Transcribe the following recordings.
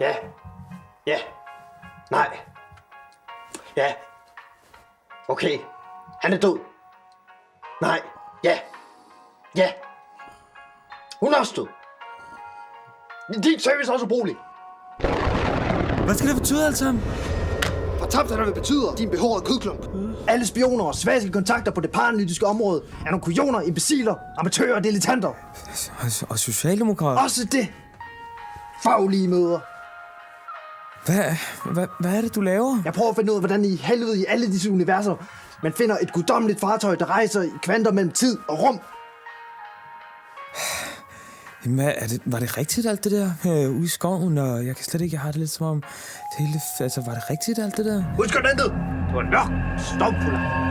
Ja. Ja. Nej. Ja. Okay. Han er død. Nej. Ja. Ja. Hun er også død. Din service er også ubrugelig. Hvad skal det betyde alt sammen? Fortabt er det betyder din behårede kødklump. Alle spioner og svage kontakter på det paralytiske område er nogle kujoner, imbeciler, amatører og dilettanter. Og socialdemokrater? Også det. Faglige møder. Hvad er det, du laver? Jeg prøver at finde ud af, hvordan i helvede i alle disse universer man finder et guddommeligt fartøj, der rejser i kvanter mellem tid og rum. Jamen, var det rigtigt alt det der ude i skoven? Og jeg kan slet ikke, jeg har det lidt som om... var det rigtigt alt det der? Husk at det var nok stoppuller.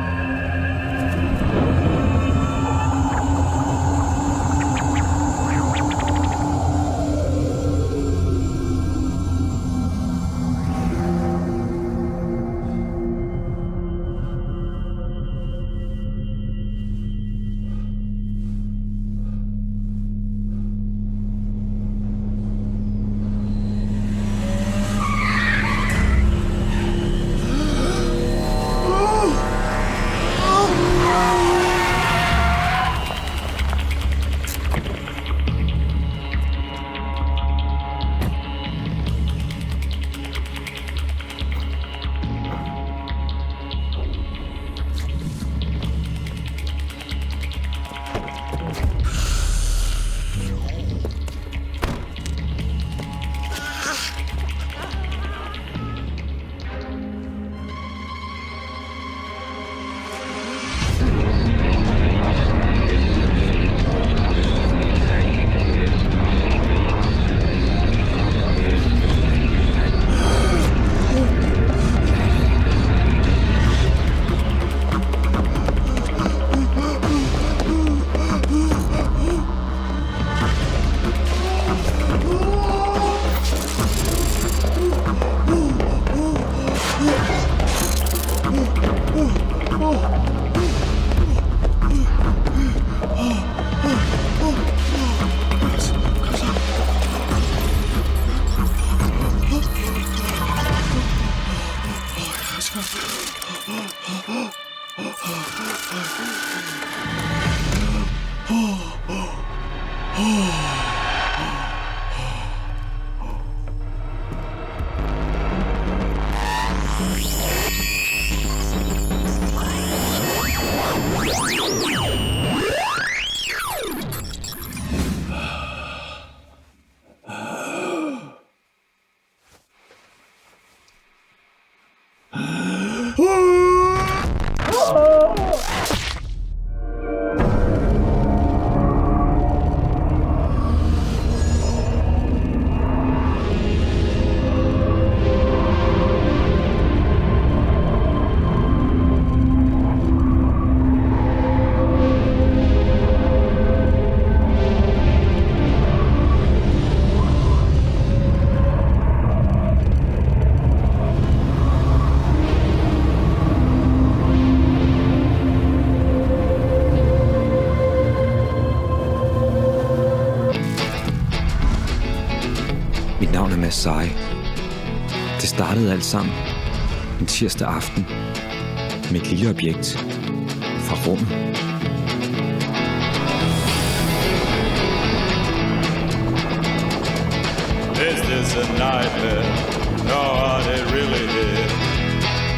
Mit navn er Mads Seje. Det startede alt sammen en tirsdag aften med et lille objekt fra rummet.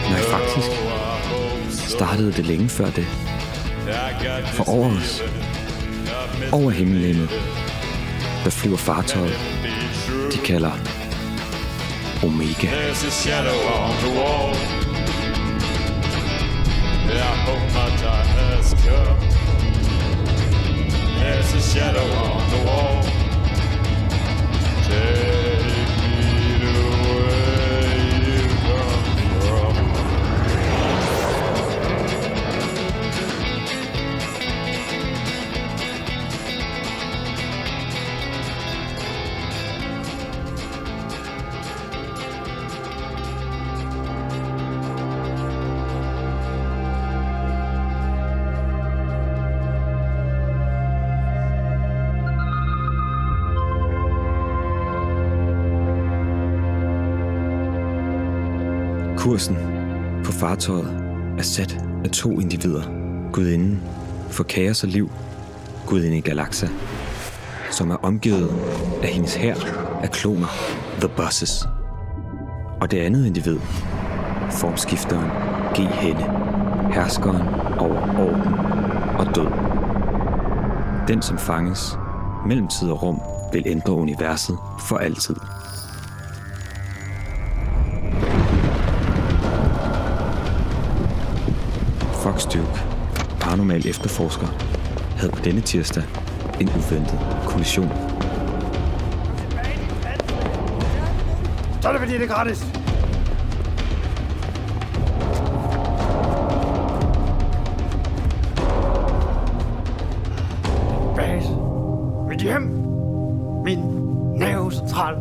Nej, faktisk startede det længe før det. For over os, over himmellegemet, der flyver fartøjet, de kalder Omega. There's a shadow on the wall. I hope my time has come. There's a shadow on the wall. Take me to where you come from. Kursen på fartøjet er sat af 2 individer. Gudinden for kaos og liv, gudinde Galaxa, som er omgivet af hendes hær af kloner, The Bosses. Og det andet individ, formskifteren G. Henne, herskeren over orden og død. Den, som fanges mellem tid og rum, vil ændre universet for altid. Fox Duke, paranormal efterforsker, havde på denne tirsdag en uventet kollision. Så er det fordi, det er gratis. Bas. Mit hjem. Min nervecentral.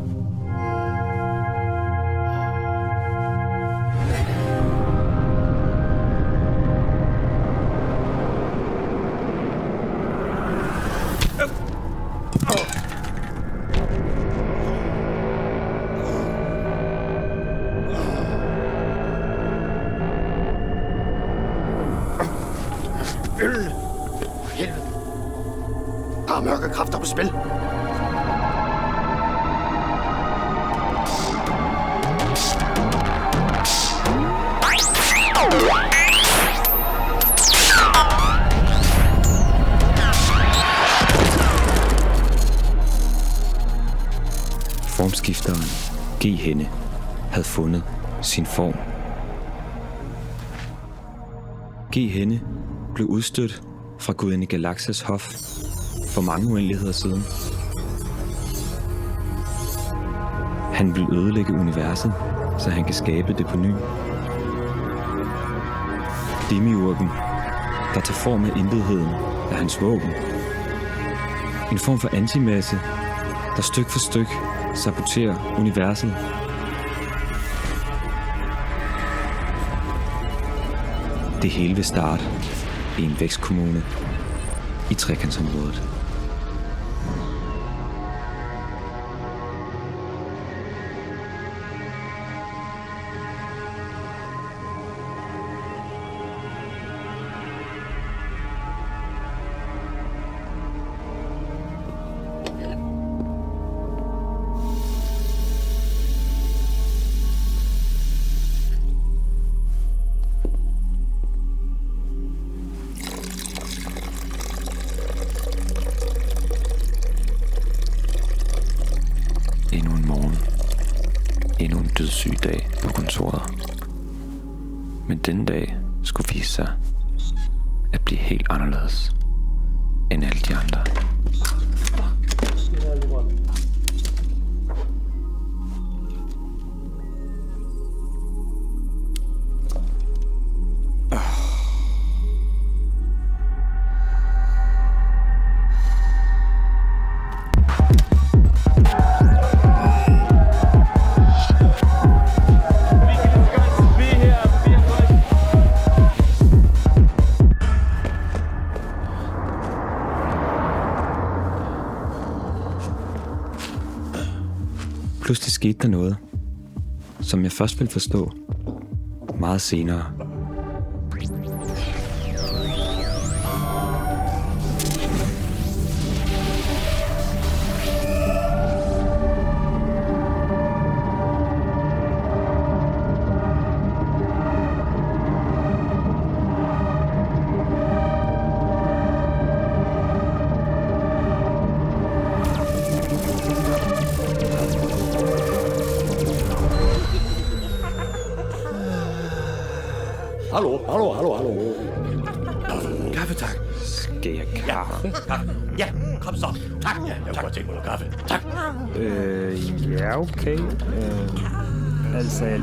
Øl. Helvede. Der er mørke kræfter på spil. Formskifteren G. Henne havde fundet sin form. G. Henne blev udstødt fra gudinde Galaxas hof for mange uendeligheder siden. Han vil ødelægge universet, så han kan skabe det på ny. Demiurgen, der tager form af intetheden, er hans våben. En form for antimasse, der styk for styk saboterer universet. Det hele vil starte i en vækstkommune i trekantsområdet. Endnu en morgen. Endnu en dødssyg dag på kontoret. Men denne dag skulle vise sig at blive helt anderledes end alle de andre. Pludselig skete der noget, som jeg først ville forstå meget senere. Hallo. Kaffe, tak. Skal jeg kaffe? Ja, kom så. Tak. Ja, jeg kunne godt tænke mig noget kaffe. Tak. Ja, okay. Altså, jeg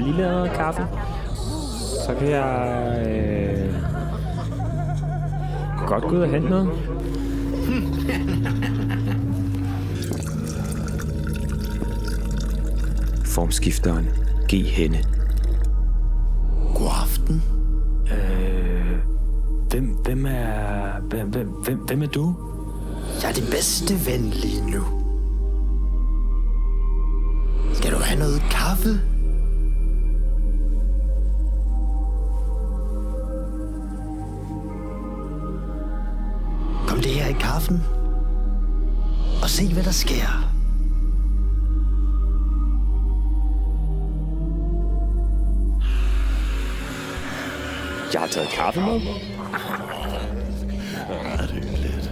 lige lavede kaffe. Så kan jeg godt gå ud og hente noget. Formskifteren G. Henne. God aften. Hvem er du? Jeg er din bedste ven lige nu. Skal du have noget kaffe? drik kaffen og se, hvad der sker. Jeg har taget kaffe med. Ja, det er hyggeligt.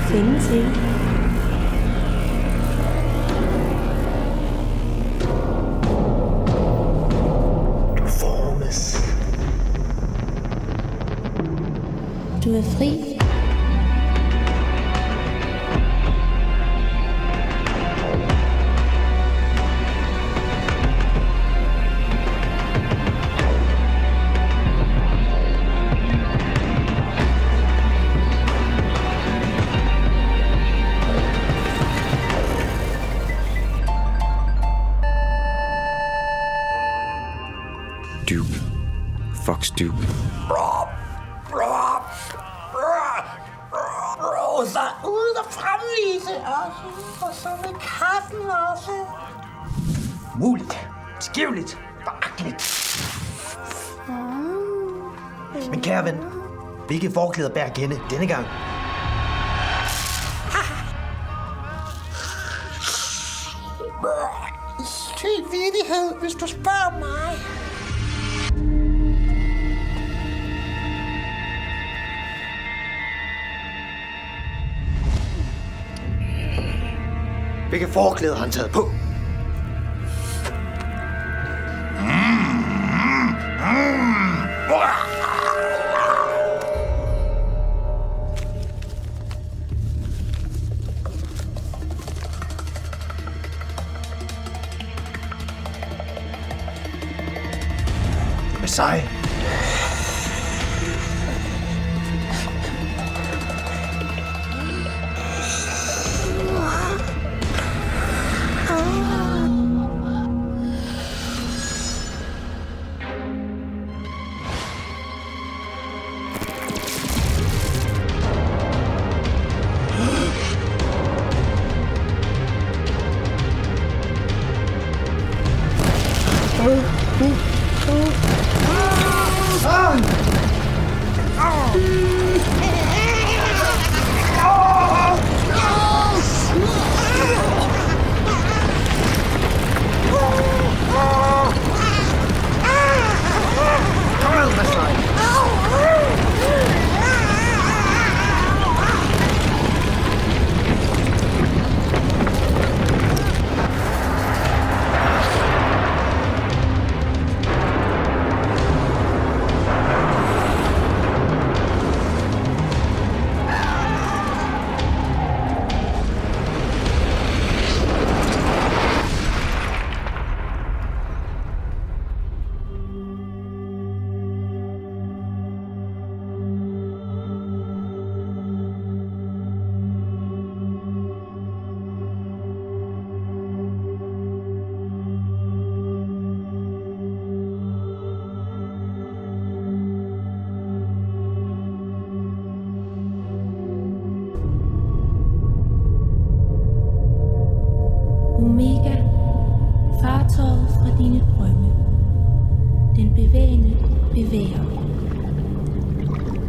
Findes ikke. Du formes. Du er fri. Duke. Fox Duke. Rosa ud og fremvise også, og så med kaffen også. Muligt. Skivligt. Foragteligt. Men kære ven, hvilke forklæder bærer Kenne denne gang? Til vittighed, hvis du spørger mig. Hvilke forklæder har han taget på? Messiah.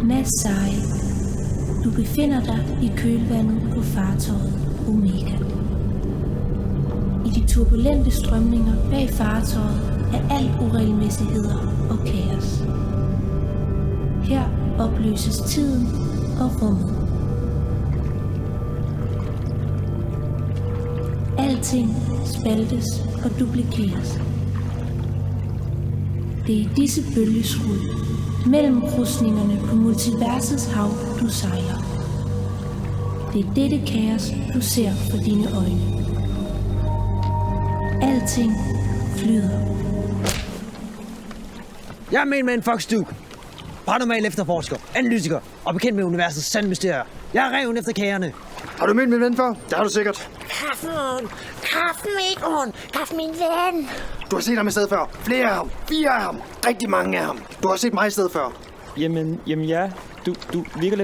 Masai, du befinder dig i kølvandet på fartøjet Omega. I de turbulente strømninger bag fartøjet er alt uregelmæssigheder og kaos. Her opløses tiden og rummet. Alting spaltes og duplikeres. Det er i disse bølgesrud mellem krydsningerne på multiversets hav, du sejler. Det er dette kaos, du ser for dine øjne. Alting flyder. Jeg er Mainman Fox Duke. Paranormal efterforsker, analytiker og bekendt med universets sande mysterier. Jeg er reven efter kagerne. Har du mødt min ven før? Det har du sikkert. Kaffen! Kaffen, Egon! Kaffen, min ven! Du har set ham i stedet før. Flere af ham. 4 af ham. Rigtig mange af ham. Du har set mig i stedet før. Jamen ja. Du virker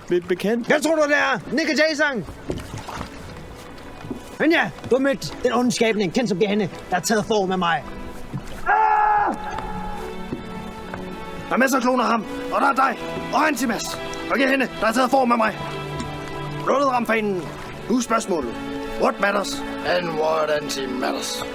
lidt bekendt. Jeg tror du det er? Nick og Jason! Men ja, du har mødt den onde skabning, kendt som Gehenna, der har taget form af mig. Der er masser af kloner af ham, og der er dig, og Antimas, og Gehenna, der har taget form af mig. Blådet ramfanen. Nu er spørgsmålet. What matters and what anti-matters?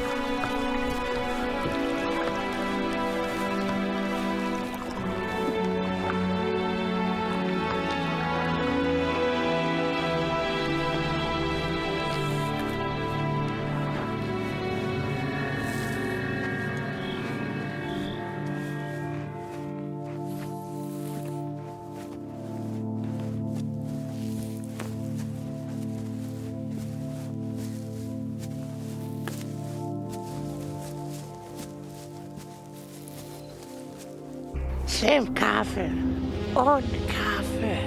Slem kaffe. Und kaffe.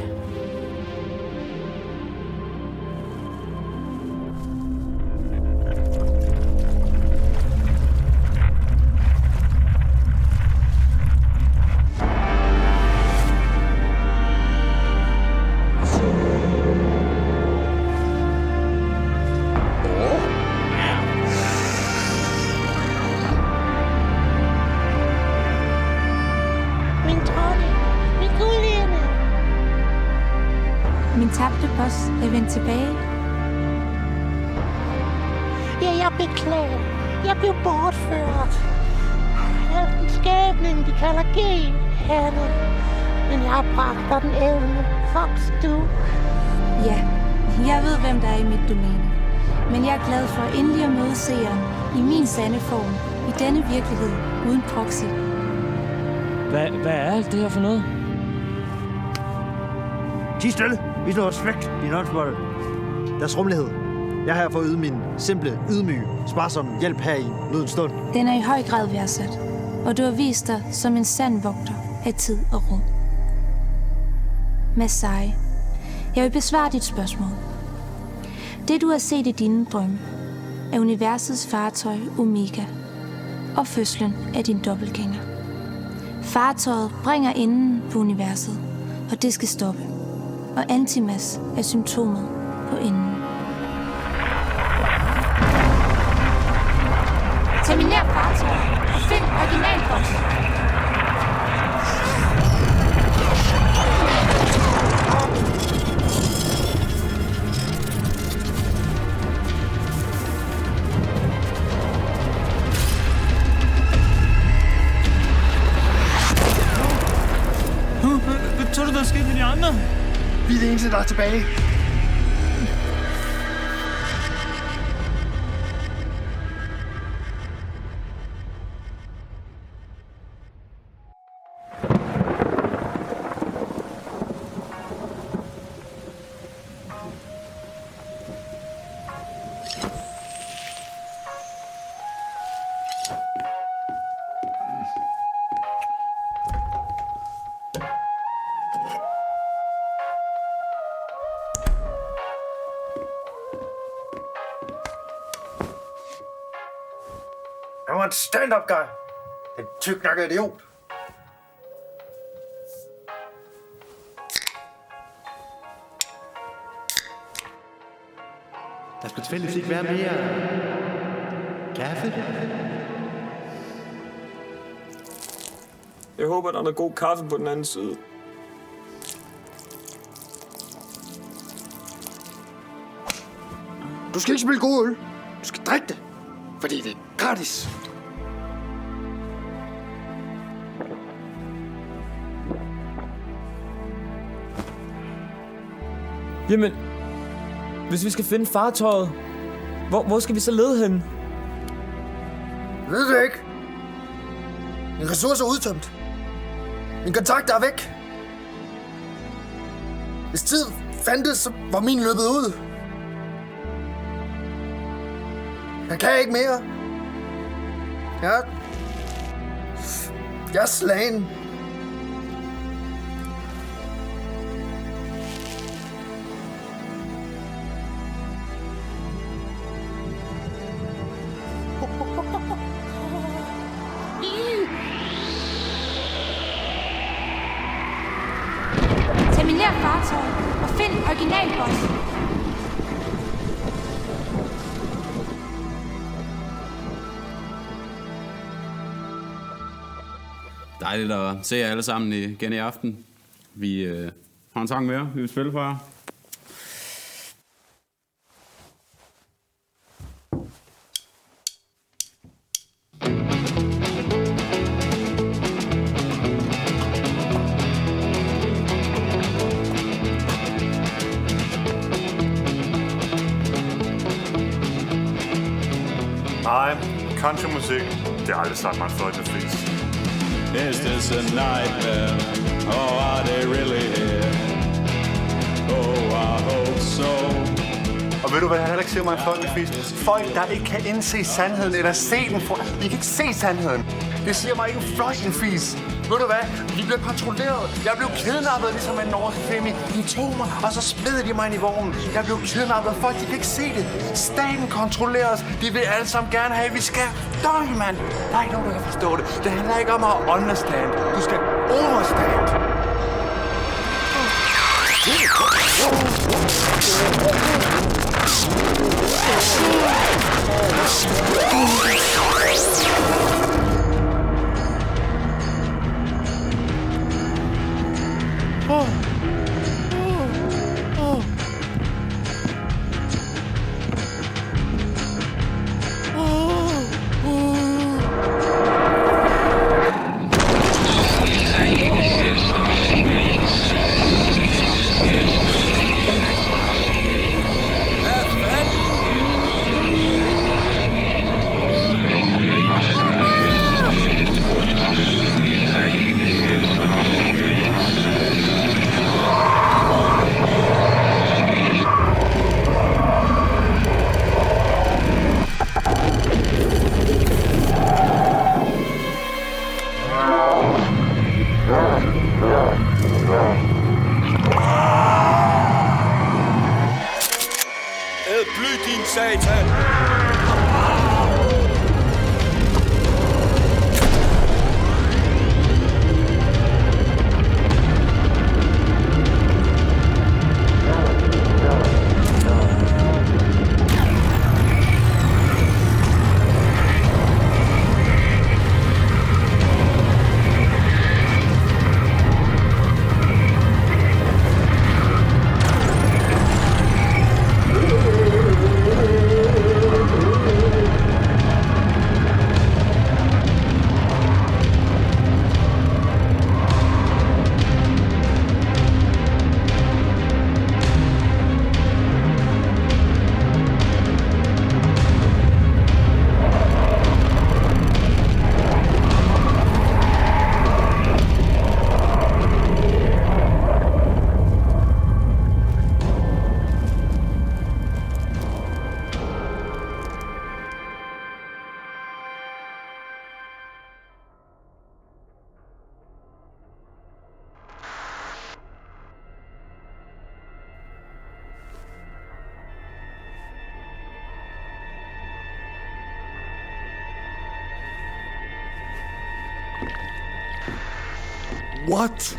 Min tabte boss er vendt tilbage. Ja, jeg beklager. Jeg blev bortført. Af en skabning, de kalder Gehenna. Men jeg har bragt dig den evne. Fox Duke. Ja, jeg ved, hvem der er i mit domæne. Men jeg er glad for endelig at møde seeren i min sande form. I denne virkelighed uden proxy. Hvad er alt det her for noget? Tig stille. Vi slår os væk, din åndsmål. Deres rummelighed. Jeg er her for at yde min simple, ydmyge, sparsomme hjælp her i nødens stund. Den er i høj grad værdsat, og du har vist dig som en sand vogter af tid og rum. Masai, jeg vil besvare dit spørgsmål. Det du har set i dine drømme, er universets fartøj Omega og fødslen af din dobbeltgænger. Fartøjet bringer enden på universet, og det skal stoppe. Og Antimas er symptomet på enden. Terminer fartøjet og find originalboks. Hvad tror du, der er sket med de andre? Vi er det eneste, der er tilbage. Han var en stand-up guy. En tyk-nakket idiot. Der skulle tilfældigvis ikke være mere kaffe. Jeg håber, der er noget god kaffe på den anden side. Du skal ikke spille god øl. Du skal drikke det, fordi det er gratis. Jamen, hvis vi skal finde fartøjet, hvor skal vi så lede hen? Ved det ikke. Min ressourcer er udtømt. Min kontakt er væk. Hvis tid fandtes, så var min løbet ud. Jeg kan ikke mere. Jeg er slagen. Terminer fartøjet og find originalbåndet. Dejligt at se jer alle sammen igen i aften. Vi har en sang mere, vi vil spille for jer. Nej, countrymusik, det har aldrig sagt mig en fløjtefis. Is this a nightmare? Oh, are they really here? Oh, I hope so. Og ved du, hvad han heller ikke siger mig en fløjtefis? Folk, der ikke kan indse sandheden eller se den for... De kan ikke se sandheden. Det siger mig ikke en fløjtefis. Ved du hvad? De blev kontrolleret. Jeg blev kidnappet ligesom en norsk krimi. De tog mig, og så smed de mig ind i vognen. Jeg blev kidnappet. Folk, de kan ikke se det. Staten kontrollerer os. De vil alle sammen gerne have, at vi skal dø, mand. Der er ikke nogen, der kan forstå det. Det handler ikke om at understand. Du skal overstand. What?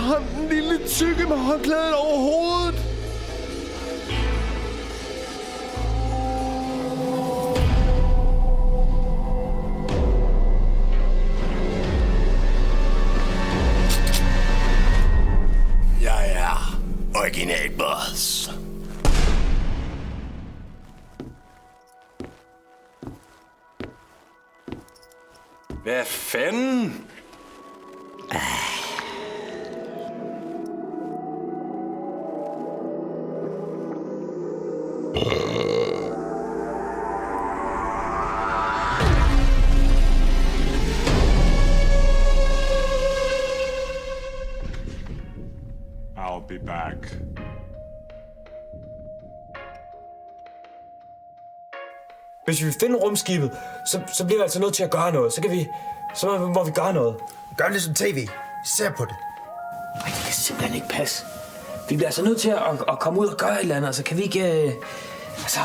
ham, den lille tykke med håndklædet over hovedet. Jeg er original boss. Hvad fanden? I'll be back. Hvis vi finder rumskibet, så bliver vi altså nødt til at gøre noget. Så må vi gøre noget. Gør det som tv. Ser på det. Ej, det kan simpelthen ikke passe. Vi bliver altså nødt til at komme ud og gøre et eller andet. Altså, kan vi ikke... Altså...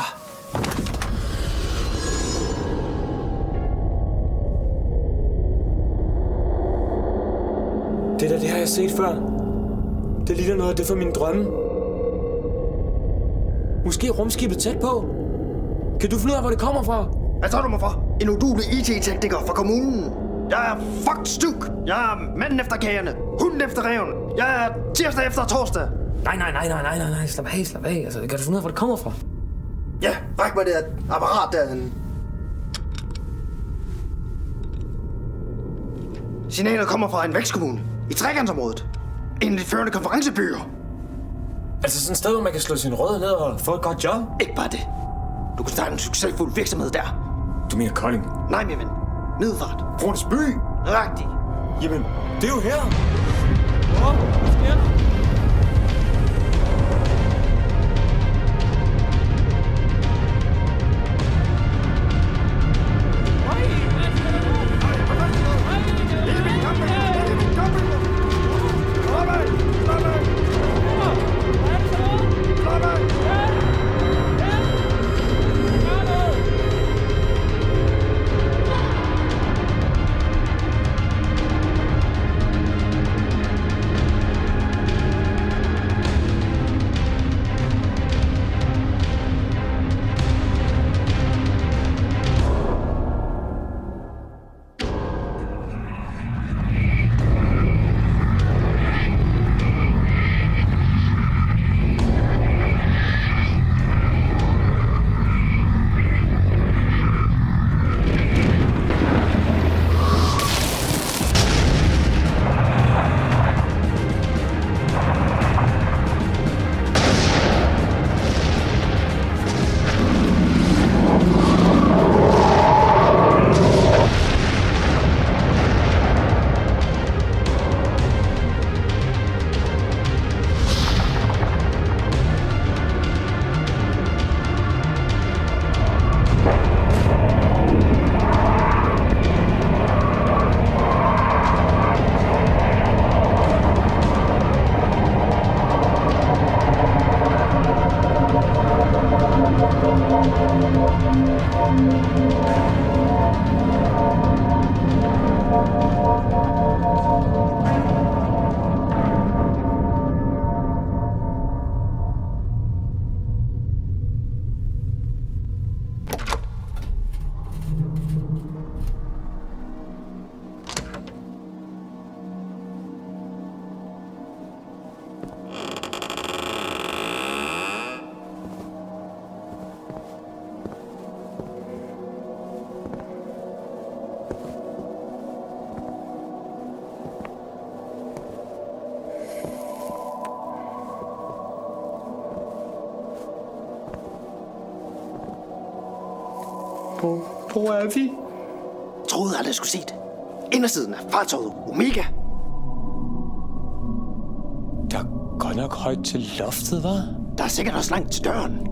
Det har jeg set før. Det ligner noget af det for mine drømme. Måske rumskibet tæt på. Kan du finde ud af, hvor det kommer fra? Hvad tager du mig for? En uduelig IT-tekniker fra kommunen. Jeg er fucked stuk. Jeg er manden efter kagerne. Hunden efter ræven. Jeg er tirsdag efter torsdag. Nej. Slap af. Altså, kan du finde ud af, hvor det kommer fra? Ja, ræk mig det apparat derhen. Signalet kommer fra en vækstkommune i trekantsområdet. En af de førende konferencebyer. Altså sådan et sted, hvor man kan slå sin røde ned og få et godt job? Ikke bare det. Du kan starte en succesfuld virksomhed der. Du mener Kolding? Nej, min ven. Middelfart. Bruns by? Rigtigt. Jamen, det er jo her. Hvad sker der? Hvor er vi? Troede aldrig, jeg skulle se det. Indersiden af fartøjet Omega. Der er godt nok højt til loftet, hva'? Der er sikkert også langt til døren.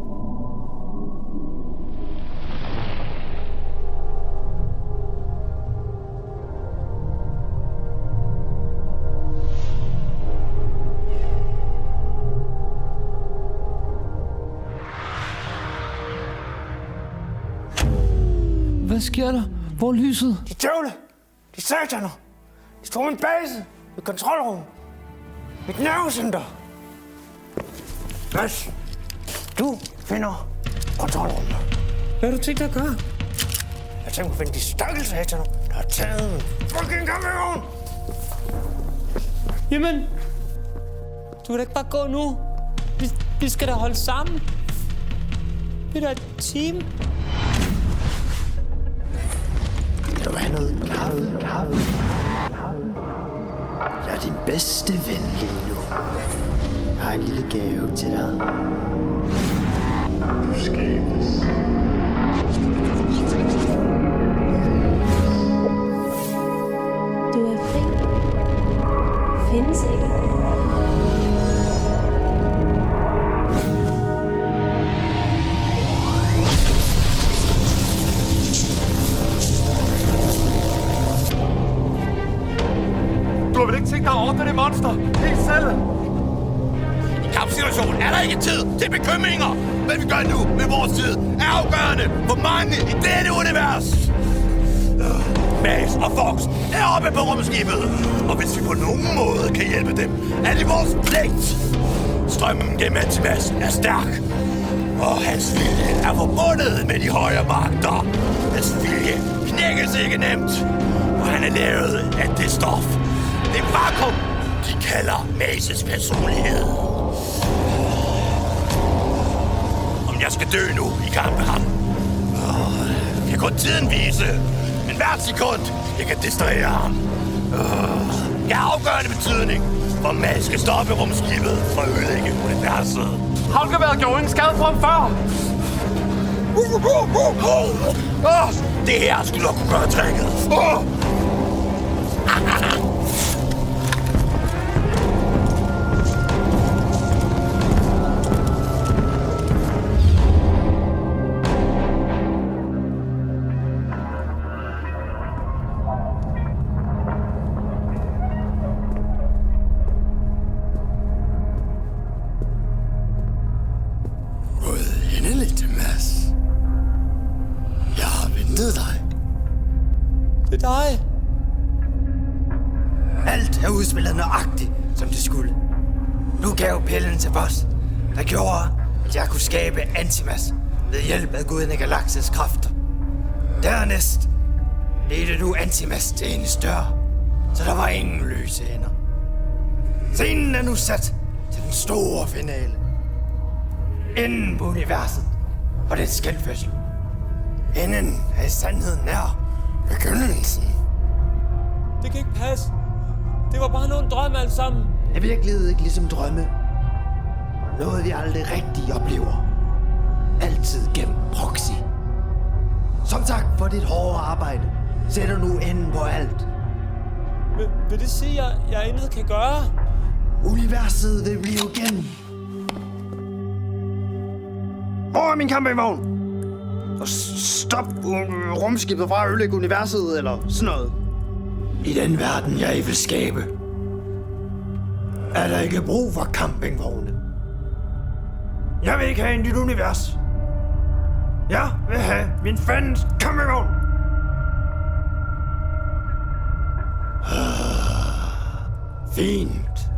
Hvad sker der? Hvor er lyset? De djævle! De sataner! De tog min base! Med kontrolrum! Mit nervecenter. Mads, du finder kontrolrummet. Hvad har du tænkt dig at gøre? Jeg tænker at finde de stakkelsaterne, der har taget en fucking campingvogn. Jamen, du kan da ikke bare gå nu. Vi skal da holde sammen. Vi er da et team. Vil du have noget kaffe? Jeg er din bedste ven lige nu. Jeg har en lille gave til dig. Du skabes. Du er fri. Findes ikke. Du har vel ikke tænkt dig at ordne det monster? Helt selv? I kampsituationen er der ikke tid til bekymringer. Hvad vi gør nu med vores tid er afgørende for mange i dette univers. Mads og Fox er oppe på rumskibet. Og hvis vi på nogen måde kan hjælpe dem, er det vores pligt. Strømmen gennem Antimass er stærk. Og hans vilje er forbundet med de højere magter. Hans vilje knækkes ikke nemt. Og han er lavet af det stof. Det vakuum, de kalder Mads' personlighed. Om jeg skal dø nu i kamp med ham, kan kun tiden vise. Men hvert sekund, jeg kan distrahere ham. Jeg har afgørende betydning, for Mads skal stoppe rumskibet for at ødelægge universet. Havlgeværet gjorde ingen skade på ham før. Det her skulle nok kunne gøre tricket. Endeligt, Mads. Jeg har ventet dig. Det er dig. Alt er udspillet nøjagtigt, som det skulle. Du gav pillen til Boss, der gjorde, at jeg kunne skabe Antimass ved hjælp af guden af galakses kræfter. Dernæst ledte du Antimass til en større, så der var ingen løse ender. Scenen er nu sat til den store finale. Enden på universet og dets skældsfødsel. Enden er i sandheden nær begyndelsen. Det kan ikke passe. Det var bare nogle drømme alt sammen. Er virkelighed ikke ligesom drømme? Noget vi aldrig rigtig oplever. Altid gennem proxy. Som tak for dit hårde arbejde, sætter nu enden på alt. Vil det sige, at jeg intet kan gøre? Universet vil blive igen. Hvor er min campingvogn? Og stop rumskibet fra at ødelægge universet eller sådan noget. I den verden, jeg vil skabe, er der ikke brug for campingvogne. Jeg vil ikke have en nyt univers. Jeg vil have min fandens campingvogn. Fint.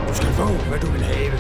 Du skal få, hvad du vil have.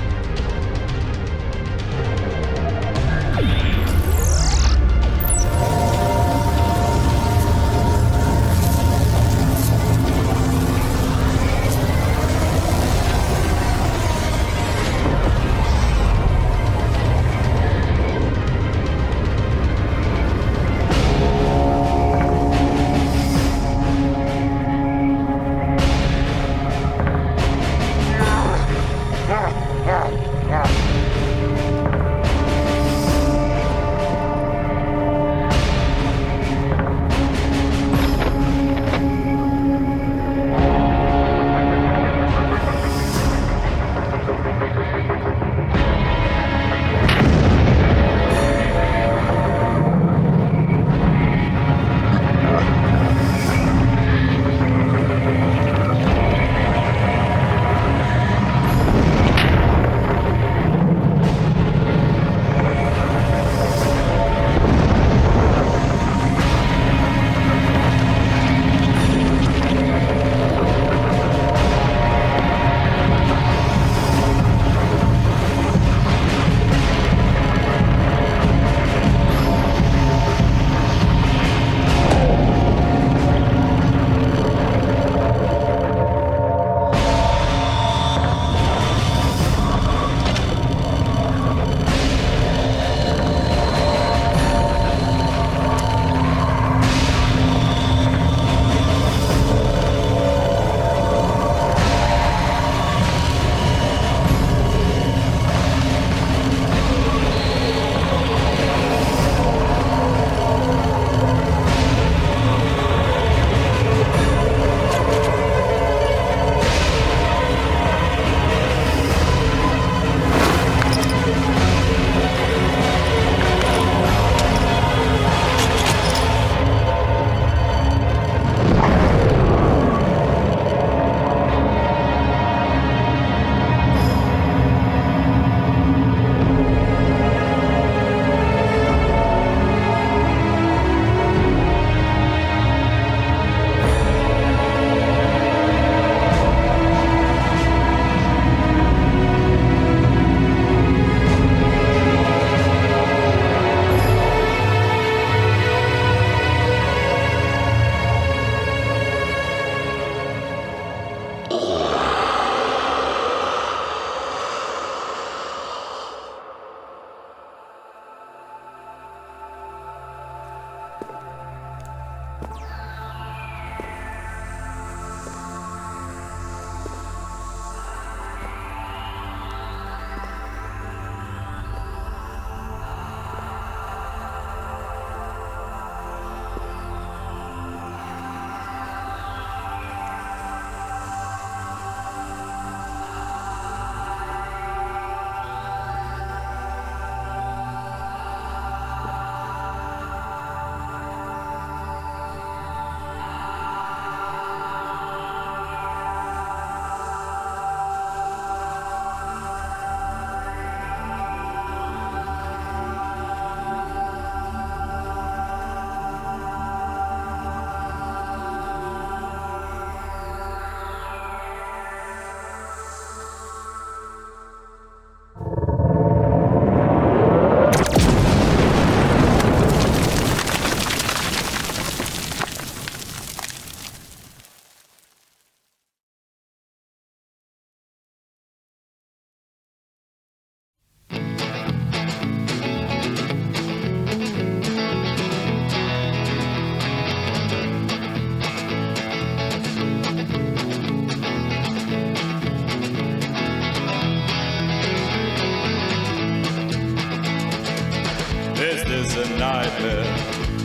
this a nightmare?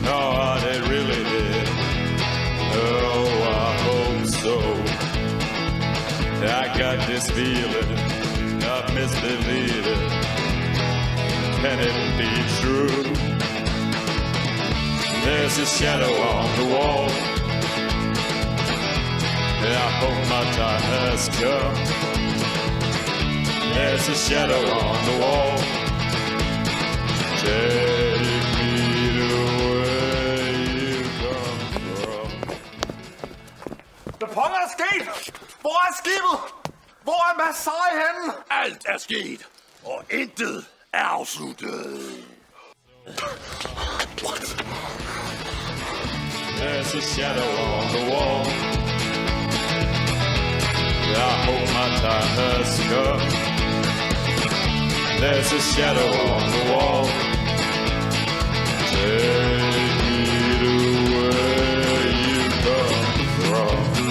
Or are they really here? Oh, I hope so. I got this feeling of misbelieving. Can it be true? There's a shadow on the wall. I hope my time has come. There's a shadow on the wall. Take me to where you come from. Hvad pokker er sket? Hvor er skibet? Hvor er Masai henne? Alt er sket, og intet er afsluttet. There's a shadow on the wall. I hope my time has come. There's a shadow on the wall. Take me to where you come from.